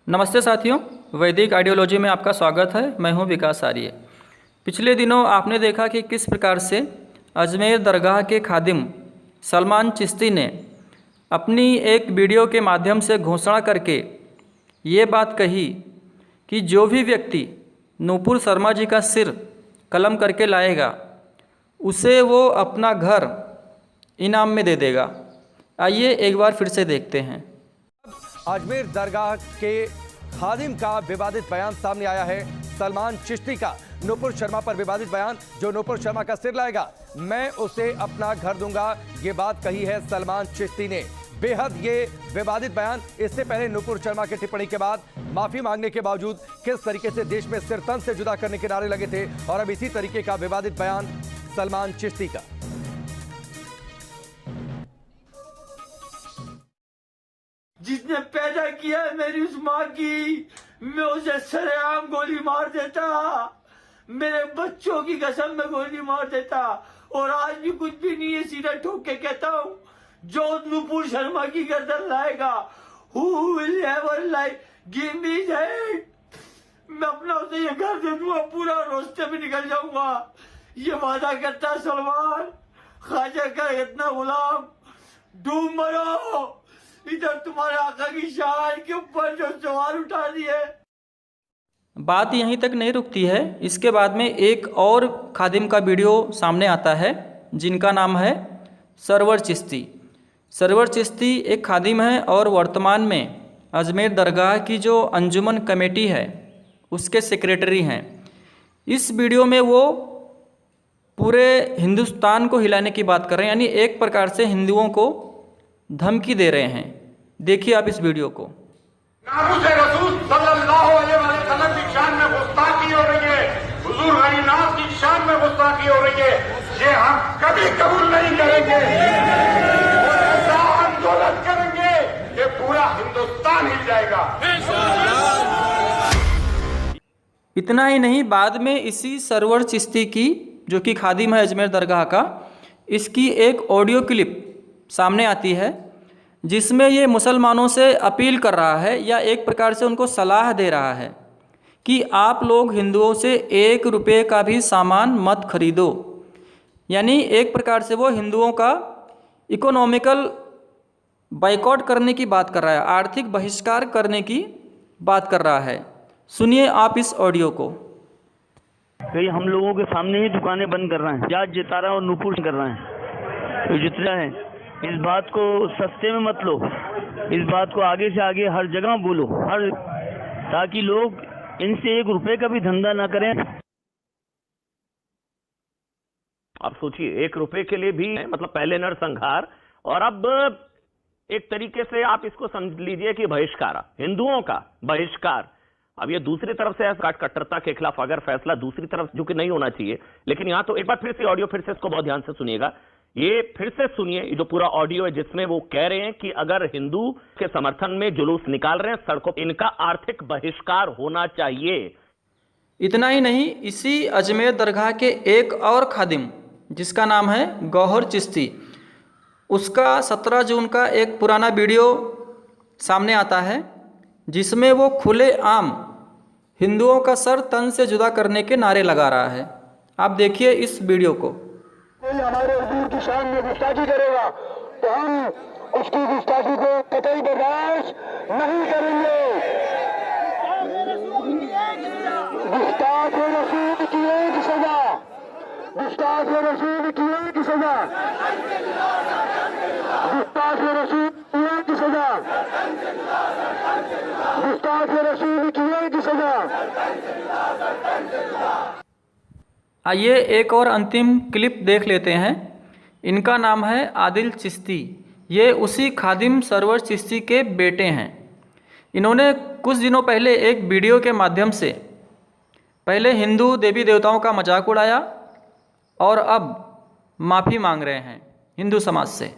नमस्ते साथियों, वैदिक आइडियोलॉजी में आपका स्वागत है। मैं हूं विकास आर्य। पिछले दिनों आपने देखा कि किस प्रकार से अजमेर दरगाह के खादिम सलमान चिश्ती ने अपनी एक वीडियो के माध्यम से घोषणा करके ये बात कही कि जो भी व्यक्ति नूपुर शर्मा जी का सिर कलम करके लाएगा उसे वो अपना घर इनाम में दे देगा। आइए एक बार फिर से देखते हैं। अजमेर दरगाह के खादिम का विवादित बयान सामने आया है। सलमान चिश्ती का नूपुर शर्मा पर विवादित बयान, जो नूपुर शर्मा का सिर लाएगा मैं उसे अपना घर दूंगा, ये बात कही है सलमान चिश्ती ने। बेहद ये विवादित बयान। इससे पहले नूपुर शर्मा की टिप्पणी के बाद माफी मांगने के बावजूद किस तरीके से देश में सिर तन से जुदा करने के नारे लगे थे, और अब इसी तरीके का विवादित बयान सलमान चिश्ती का। जिसने पैदा किया है मेरी उस माँ की, मैं उसे सरेआम गोली मार देता, मेरे बच्चों की कसम में गोली मार देता। और आज भी कुछ भी नहीं है, सीधा ठोक के कहता हूँ, जो नूपुर शर्मा की गर्दन लाएगा, who will ever lie, give me that, मैं अपना उसे ये घर दे दूंगा, पूरा रास्ते में निकल जाऊंगा। ये वादा करता सलमान, ख्वाजा का इतना गुलाम, डूब मरो, इधर तुम्हारे आका की शान के ऊपर जो सवाल उठा दिए। बात यहीं तक नहीं रुकती है। इसके बाद में एक और खादिम का वीडियो सामने आता है जिनका नाम है सरवर चिश्ती। सरवर चिश्ती एक खादिम है और वर्तमान में अजमेर दरगाह की जो अंजुमन कमेटी है उसके सेक्रेटरी हैं। इस वीडियो में वो पूरे हिंदुस्तान को हिलाने की बात कर रहे हैं, यानी एक प्रकार से हिंदुओं को धमकी दे रहे हैं। देखिए आप इस वीडियो को। नामुस रसूल सल्लल्लाहु अलैहि वसल्लम की शान में गुस्ताखी हो रही है, हुजूर गनीनाथ की शान में गुस्ताखी हो रही है, ये हम कभी कबूल नहीं करेंगे। ऐसा आंदोलन करेंगे ये पूरा हिंदुस्तान हिल जाएगा। इतना ही नहीं, बाद में इसी सरवर चिश्ती की, जो कि खादिम है अजमेर दरगाह का, इसकी एक ऑडियो क्लिप सामने आती है जिसमें ये मुसलमानों से अपील कर रहा है या एक प्रकार से उनको सलाह दे रहा है कि आप लोग हिंदुओं से 1 रुपये का भी सामान मत खरीदो। यानी एक प्रकार से वो हिंदुओं का इकोनॉमिकल बाइकआउट करने की बात कर रहा है, आर्थिक बहिष्कार करने की बात कर रहा है। सुनिए आप इस ऑडियो को। कई हम लोगों के सामने ही दुकानें बंद कर रहे हैं, जाट जितारा और नूपुर कर रहे हैं। तो जितना है इस बात को सस्ते में मत लो, इस बात को आगे से आगे हर जगह बोलो, हर, ताकि लोग इनसे 1 रुपये का भी धंधा ना करें। आप सोचिए, 1 रुपए के लिए भी मतलब पहले नरसंहार, और अब एक तरीके से आप इसको समझ लीजिए कि बहिष्कार, हिंदुओं का बहिष्कार। अब ये दूसरी तरफ से कट्टरता के खिलाफ अगर फैसला दूसरी तरफ, जो कि नहीं होना चाहिए, लेकिन यहां तो एक बार फिर से ऑडियो, फिर से इसको बहुत ध्यान से सुनिएगा। ये फिर से सुनिए जो पूरा ऑडियो है, जिसमें वो कह रहे हैं कि अगर हिंदू के समर्थन में जुलूस निकाल रहे हैं सड़कों, इनका आर्थिक बहिष्कार होना चाहिए। इतना ही नहीं, इसी अजमेर दरगाह के एक और खादिम जिसका नाम है गौहर चिश्ती, उसका 17 जून का एक पुराना वीडियो सामने आता है जिसमें वो खुले आम हिंदुओं का सर तन से जुदा करने के नारे लगा रहा है। आप देखिए इस वीडियो को। कोई हमारे हुजूर की शान में गुस्ताखी करेगा तो हम उसकी गुस्ताखी को कतई बर्दाश्त नहीं करेंगे। गुस्ताख रसूल की एक सजा, गुस्ताख रसूल की एक सजा, गुस्ताख रसूल की एक सजा, गुस्ताख रसूल की एक सजा। आइए एक और अंतिम क्लिप देख लेते हैं। इनका नाम है आदिल चिश्ती। ये उसी खादिम सरवर चिश्ती के बेटे हैं। इन्होंने कुछ दिनों पहले एक वीडियो के माध्यम से पहले हिंदू देवी देवताओं का मजाक उड़ाया और अब माफ़ी मांग रहे हैं हिंदू समाज से।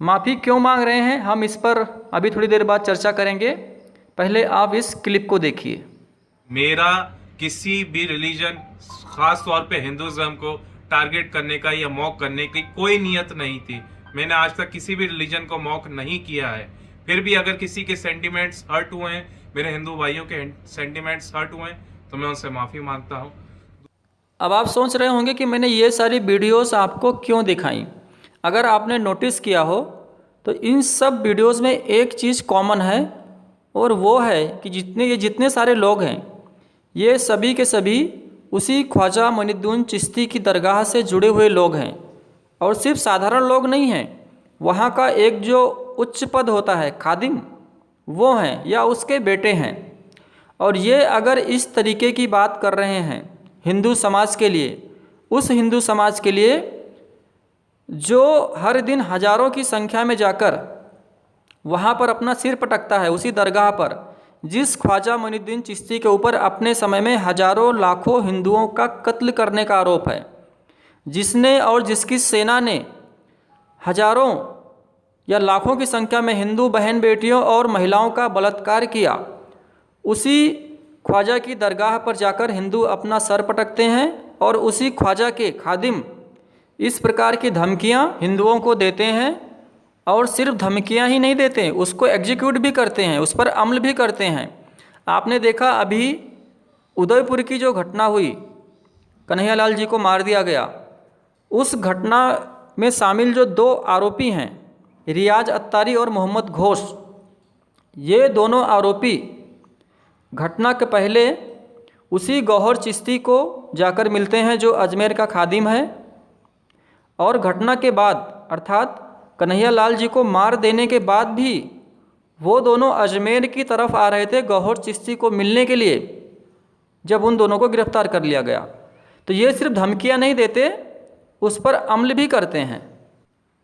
माफ़ी क्यों मांग रहे हैं, हम इस पर अभी थोड़ी देर बाद चर्चा करेंगे। पहले आप इस क्लिप को देखिए। मेरा किसी भी रिलीजन, खास तौर पे हिंदुज़म को टारगेट करने का या मॉक करने की कोई नीयत नहीं थी। मैंने आज तक किसी भी रिलीजन को मॉक नहीं किया है। फिर भी अगर किसी के सेंटिमेंट्स हर्ट हुए हैं, मेरे हिंदू भाइयों के सेंटिमेंट्स हर्ट हुए हैं, तो मैं उनसे माफ़ी मांगता हूँ। अब आप सोच रहे होंगे कि मैंने ये सारी वीडियोस आपको क्यों दिखाई। अगर आपने नोटिस किया हो तो इन सब वीडियोस में एक चीज़ कॉमन है, और वो है कि जितने सारे लोग हैं ये सभी के सभी उसी ख्वाजा मोइनुद्दीन चिश्ती की दरगाह से जुड़े हुए लोग हैं। और सिर्फ साधारण लोग नहीं हैं, वहाँ का एक जो उच्च पद होता है खादिम, वो हैं या उसके बेटे हैं। और ये अगर इस तरीके की बात कर रहे हैं हिंदू समाज के लिए, उस हिंदू समाज के लिए जो हर दिन हजारों की संख्या में जाकर वहाँ पर अपना सिर पटकता है उसी दरगाह पर, जिस ख्वाजा मोइनुद्दीन चिश्ती के ऊपर अपने समय में हजारों लाखों हिंदुओं का कत्ल करने का आरोप है, जिसने और जिसकी सेना ने हजारों या लाखों की संख्या में हिंदू बहन बेटियों और महिलाओं का बलात्कार किया, उसी ख्वाजा की दरगाह पर जाकर हिंदू अपना सर पटकते हैं। और उसी ख्वाजा के खादिम इस प्रकार की धमकियां हिंदुओं को देते हैं, और सिर्फ धमकियां ही नहीं देते, उसको एग्जीक्यूट भी करते हैं, उस पर अमल भी करते हैं। आपने देखा अभी उदयपुर की जो घटना हुई, कन्हैयालाल जी को मार दिया गया, उस घटना में शामिल जो 2 आरोपी हैं, रियाज अत्तारी और मोहम्मद घोष, ये दोनों आरोपी घटना के पहले उसी गौहर चिश्ती को जाकर मिलते हैं जो अजमेर का खादिम है, और घटना के बाद अर्थात कन्हैयालाल जी को मार देने के बाद भी वो दोनों अजमेर की तरफ आ रहे थे गौहर चिश्ती को मिलने के लिए, जब उन दोनों को गिरफ्तार कर लिया गया। तो ये सिर्फ धमकियां नहीं देते, उस पर अमल भी करते हैं।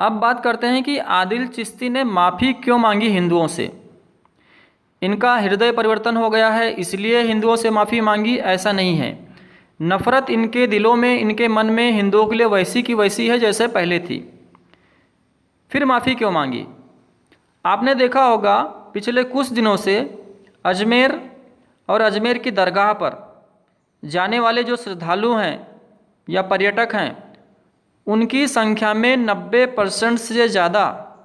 अब बात करते हैं कि आदिल चिश्ती ने माफ़ी क्यों मांगी हिंदुओं से। इनका हृदय परिवर्तन हो गया है इसलिए हिंदुओं से माफ़ी मांगी, ऐसा नहीं है। नफ़रत इनके दिलों में, इनके मन में हिंदुओं के लिए वैसी की वैसी है जैसे पहले थी। फिर माफ़ी क्यों मांगी? आपने देखा होगा पिछले कुछ दिनों से अजमेर और अजमेर की दरगाह पर जाने वाले जो श्रद्धालु हैं या पर्यटक हैं, उनकी संख्या में 90% से ज़्यादा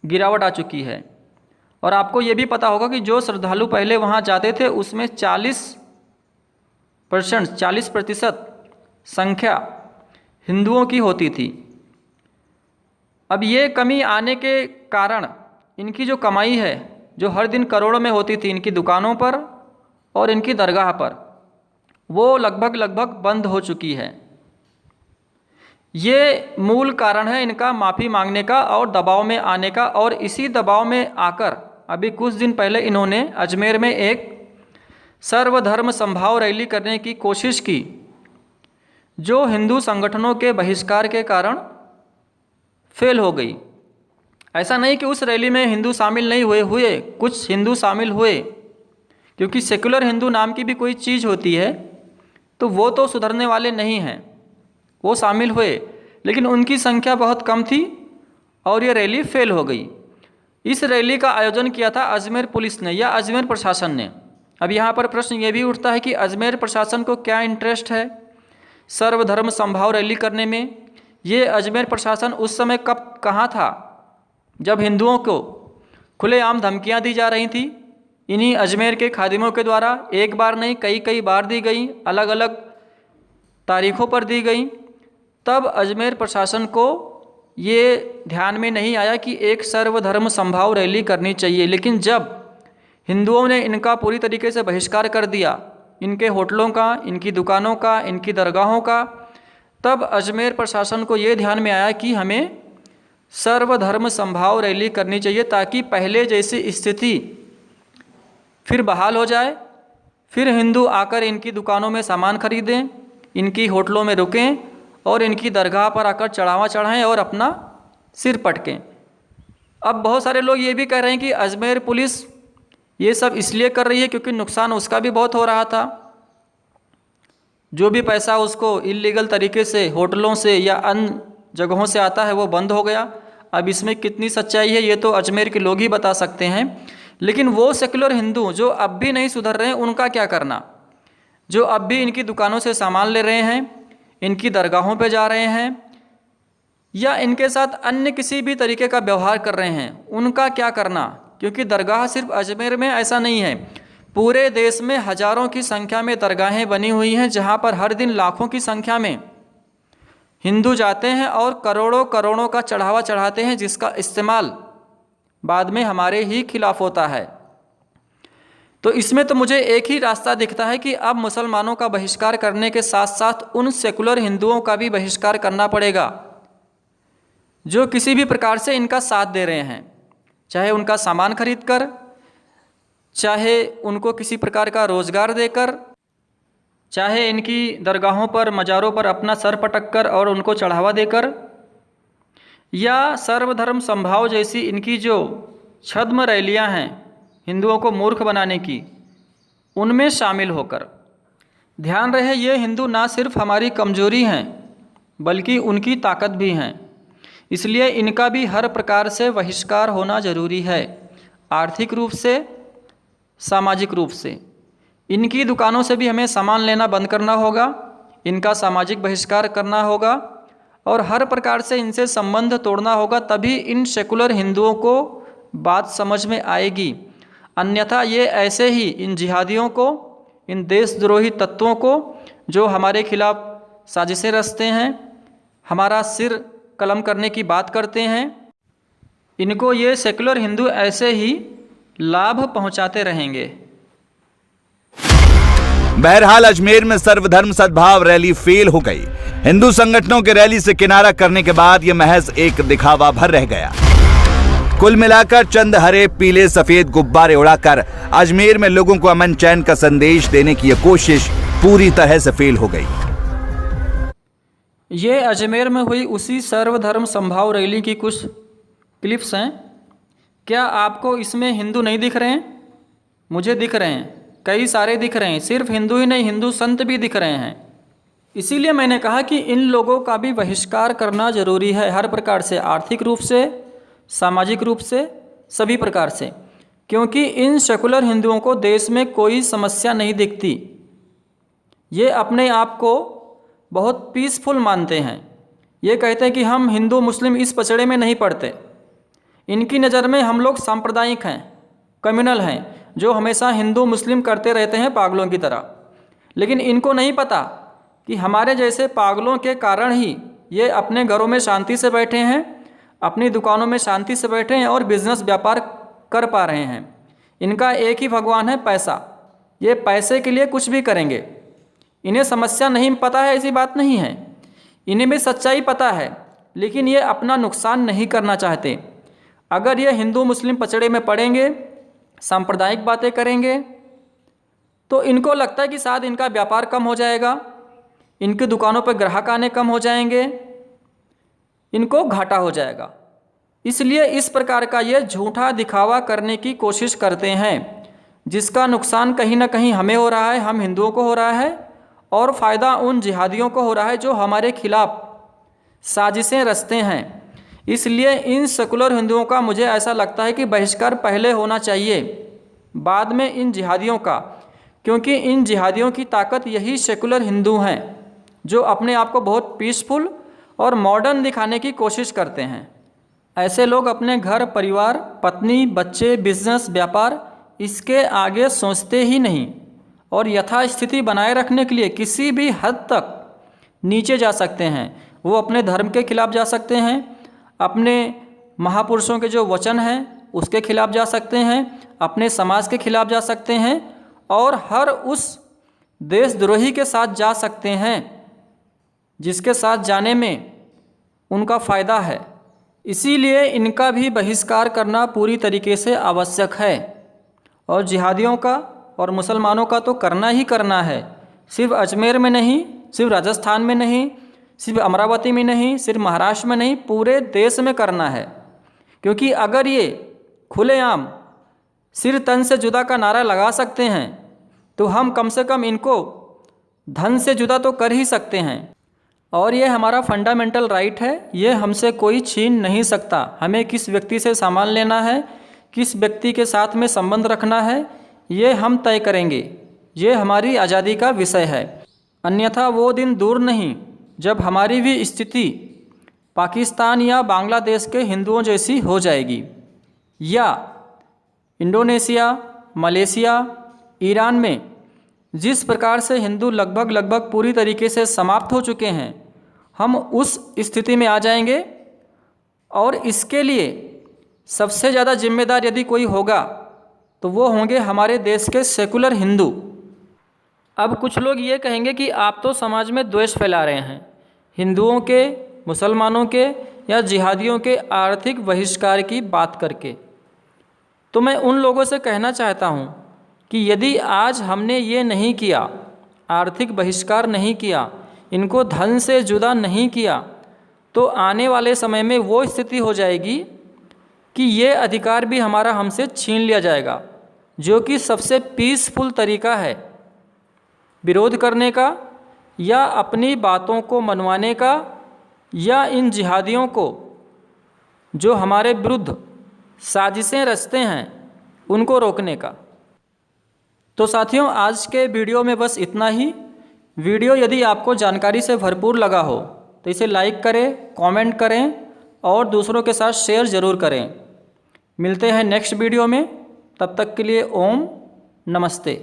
गिरावट आ चुकी है। और आपको ये भी पता होगा कि जो श्रद्धालु पहले वहाँ जाते थे उसमें 40% संख्या हिंदुओं की होती थी। अब ये कमी आने के कारण इनकी जो कमाई है, जो हर दिन करोड़ों में होती थी इनकी दुकानों पर और इनकी दरगाह पर, वो लगभग बंद हो चुकी है। ये मूल कारण है इनका माफ़ी मांगने का और दबाव में आने का। और इसी दबाव में आकर अभी कुछ दिन पहले इन्होंने अजमेर में एक सर्वधर्म समभाव रैली करने की कोशिश की, जो हिंदू संगठनों के बहिष्कार के कारण फेल हो गई। ऐसा नहीं कि उस रैली में हिंदू शामिल नहीं हुए, कुछ हिंदू शामिल हुए, क्योंकि सेकुलर हिंदू नाम की भी कोई चीज़ होती है, तो वो तो सुधरने वाले नहीं हैं, वो शामिल हुए, लेकिन उनकी संख्या बहुत कम थी और ये रैली फेल हो गई। इस रैली का आयोजन किया था अजमेर पुलिस ने या अजमेर प्रशासन ने। अब यहाँ पर प्रश्न ये भी उठता है कि अजमेर प्रशासन को क्या इंटरेस्ट है सर्वधर्म समभाव रैली करने में। ये अजमेर प्रशासन उस समय कब कहाँ था जब हिंदुओं को खुलेआम धमकियाँ दी जा रही थी इन्हीं अजमेर के खादिमों के द्वारा। एक बार नहीं, कई बार दी गई, अलग अलग तारीखों पर दी गई। तब अजमेर प्रशासन को ये ध्यान में नहीं आया कि एक सर्वधर्म समभाव रैली करनी चाहिए। लेकिन जब हिंदुओं ने इनका पूरी तरीके से बहिष्कार कर दिया, इनके होटलों का, इनकी दुकानों का, इनकी दरगाहों का, तब अजमेर प्रशासन को ये ध्यान में आया कि हमें सर्वधर्म समभाव रैली करनी चाहिए ताकि पहले जैसी स्थिति फिर बहाल हो जाए। फिर हिंदू आकर इनकी दुकानों में सामान खरीदें, इनकी होटलों में रुकें और इनकी दरगाह पर आकर चढ़ावा चढ़ाएं और अपना सिर पटकें। अब बहुत सारे लोग ये भी कह रहे हैं कि अजमेर पुलिस ये सब इसलिए कर रही है क्योंकि नुकसान उसका भी बहुत हो रहा था। जो भी पैसा उसको इल्लीगल तरीके से होटलों से या अन्य जगहों से आता है वो बंद हो गया। अब इसमें कितनी सच्चाई है ये तो अजमेर के लोग ही बता सकते हैं। लेकिन वो सेकुलर हिंदू जो अब भी नहीं सुधर रहे हैं उनका क्या करना, जो अब भी इनकी दुकानों से सामान ले रहे हैं, इनकी दरगाहों पे जा रहे हैं या इनके साथ अन्य किसी भी तरीके का व्यवहार कर रहे हैं, उनका क्या करना? क्योंकि दरगाह सिर्फ अजमेर में ऐसा नहीं है, पूरे देश में हज़ारों की संख्या में दरगाहें बनी हुई हैं जहाँ पर हर दिन लाखों की संख्या में हिंदू जाते हैं और करोड़ों करोड़ों का चढ़ावा चढ़ाते हैं, जिसका इस्तेमाल बाद में हमारे ही खिलाफ होता है। तो इसमें तो मुझे एक ही रास्ता दिखता है कि अब मुसलमानों का बहिष्कार करने के साथ साथ उन सेकुलर हिंदुओं का भी बहिष्कार करना पड़ेगा जो किसी भी प्रकार से इनका साथ दे रहे हैं, चाहे उनका सामान खरीद कर, चाहे उनको किसी प्रकार का रोज़गार देकर, चाहे इनकी दरगाहों पर मज़ारों पर अपना सर पटक कर और उनको चढ़ावा देकर, या सर्वधर्म समभाव जैसी इनकी जो छद्म रैलियां हैं हिंदुओं को मूर्ख बनाने की, उनमें शामिल होकर। ध्यान रहे, ये हिंदू ना सिर्फ हमारी कमजोरी हैं बल्कि उनकी ताकत भी हैं, इसलिए इनका भी हर प्रकार से बहिष्कार होना जरूरी है, आर्थिक रूप से, सामाजिक रूप से। इनकी दुकानों से भी हमें सामान लेना बंद करना होगा, इनका सामाजिक बहिष्कार करना होगा और हर प्रकार से इनसे संबंध तोड़ना होगा, तभी इन सेकुलर हिंदुओं को बात समझ में आएगी। अन्यथा ये ऐसे ही इन जिहादियों को, इन देशद्रोही तत्वों को जो हमारे खिलाफ साजिशें रचते हैं, हमारा सिर कलम करने की बात करते हैं, इनको ये सेकुलर हिंदू ऐसे ही लाभ पहुंचाते रहेंगे। बहरहाल अजमेर में सर्वधर्म सद्भाव रैली फेल हो गई। हिंदू संगठनों के रैली से किनारा करने के बाद यह महज एक दिखावा भर रह गया। कुल मिलाकर चंद हरे पीले सफेद गुब्बारे उड़ाकर अजमेर में लोगों को अमन चैन का संदेश देने की यह कोशिश पूरी तरह से फेल हो गई। ये अजमेर में हुई उसी सर्वधर्म समभाव रैली की कुछ क्लिप्स हैं। क्या आपको इसमें हिंदू नहीं दिख रहे हैं? मुझे दिख रहे हैं, कई सारे दिख रहे हैं, सिर्फ हिंदू ही नहीं, हिंदू संत भी दिख रहे हैं। इसीलिए मैंने कहा कि इन लोगों का भी बहिष्कार करना जरूरी है, हर प्रकार से, आर्थिक रूप से, सामाजिक रूप से, सभी प्रकार से, क्योंकि इन सेकुलर हिंदुओं को देश में कोई समस्या नहीं दिखती। ये अपने आप को बहुत पीसफुल मानते हैं। ये कहते हैं कि हम हिंदू मुस्लिम इस पचड़े में नहीं पड़ते। इनकी नज़र में हम लोग सांप्रदायिक हैं, कम्युनल हैं, जो हमेशा हिंदू मुस्लिम करते रहते हैं पागलों की तरह। लेकिन इनको नहीं पता कि हमारे जैसे पागलों के कारण ही ये अपने घरों में शांति से बैठे हैं, अपनी दुकानों में शांति से बैठे हैं और बिजनेस व्यापार कर पा रहे हैं। इनका एक ही भगवान है, पैसा। ये पैसे के लिए कुछ भी करेंगे। इन्हें समस्या नहीं पता है, ऐसी बात नहीं है, इन्हें भी सच्चाई पता है, लेकिन ये अपना नुकसान नहीं करना चाहते। अगर ये हिंदू मुस्लिम पचड़े में पड़ेंगे, सांप्रदायिक बातें करेंगे, तो इनको लगता है कि शायद इनका व्यापार कम हो जाएगा, इनकी दुकानों पर ग्राहक आने कम हो जाएंगे, इनको घाटा हो जाएगा। इसलिए इस प्रकार का ये झूठा दिखावा करने की कोशिश करते हैं, जिसका नुकसान कहीं ना कहीं हमें हो रहा है, हम हिंदुओं को हो रहा है, और फ़ायदा उन जिहादियों को हो रहा है जो हमारे खिलाफ साजिशें रचते हैं। इसलिए इन सेकुलर हिंदुओं का मुझे ऐसा लगता है कि बहिष्कार पहले होना चाहिए, बाद में इन जिहादियों का, क्योंकि इन जिहादियों की ताकत यही सेकुलर हिंदू हैं जो अपने आप को बहुत पीसफुल और मॉडर्न दिखाने की कोशिश करते हैं। ऐसे लोग अपने घर परिवार, पत्नी, बच्चे, बिजनेस, व्यापार, इसके आगे सोचते ही नहीं और यथास्थिति बनाए रखने के लिए किसी भी हद तक नीचे जा सकते हैं। वो अपने धर्म के खिलाफ जा सकते हैं, अपने महापुरुषों के जो वचन हैं उसके खिलाफ जा सकते हैं, अपने समाज के खिलाफ जा सकते हैं और हर उस देशद्रोही के साथ जा सकते हैं जिसके साथ जाने में उनका फ़ायदा है। इसीलिए इनका भी बहिष्कार करना पूरी तरीके से आवश्यक है और जिहादियों का और मुसलमानों का तो करना ही करना है। सिर्फ अजमेर में नहीं, सिर्फ राजस्थान में नहीं, सिर्फ अमरावती में नहीं, सिर्फ महाराष्ट्र में नहीं, पूरे देश में करना है। क्योंकि अगर ये खुलेआम सिर तन से जुदा का नारा लगा सकते हैं तो हम कम से कम इनको धन से जुदा तो कर ही सकते हैं। और ये हमारा फंडामेंटल राइट है, ये हमसे कोई छीन नहीं सकता। हमें किस व्यक्ति से सामान लेना है, किस व्यक्ति के साथ में संबंध रखना है, ये हम तय करेंगे। ये हमारी आज़ादी का विषय है। अन्यथा वो दिन दूर नहीं जब हमारी भी स्थिति पाकिस्तान या बांग्लादेश के हिंदुओं जैसी हो जाएगी, या इंडोनेशिया, मलेशिया, ईरान में जिस प्रकार से हिंदू लगभग पूरी तरीके से समाप्त हो चुके हैं, हम उस स्थिति में आ जाएंगे। और इसके लिए सबसे ज़्यादा जिम्मेदार यदि कोई होगा तो वो होंगे हमारे देश के सेकुलर हिंदू। अब कुछ लोग ये कहेंगे कि आप तो समाज में द्वेष फैला रहे हैं, हिंदुओं के, मुसलमानों के या जिहादियों के आर्थिक बहिष्कार की बात करके। तो मैं उन लोगों से कहना चाहता हूँ कि यदि आज हमने ये नहीं किया, आर्थिक बहिष्कार नहीं किया, इनको धन से जुदा नहीं किया, तो आने वाले समय में वो स्थिति हो जाएगी कि ये अधिकार भी हमारा हमसे छीन लिया जाएगा, जो कि सबसे पीसफुल तरीका है विरोध करने का या अपनी बातों को मनवाने का या इन जिहादियों को जो हमारे विरुद्ध साजिशें रचते हैं उनको रोकने का। तो साथियों, आज के वीडियो में बस इतना ही। वीडियो यदि आपको जानकारी से भरपूर लगा हो तो इसे लाइक करें, कमेंट करें और दूसरों के साथ शेयर ज़रूर करें। मिलते हैं नेक्स्ट वीडियो में, तब तक के लिए ओम नमस्ते।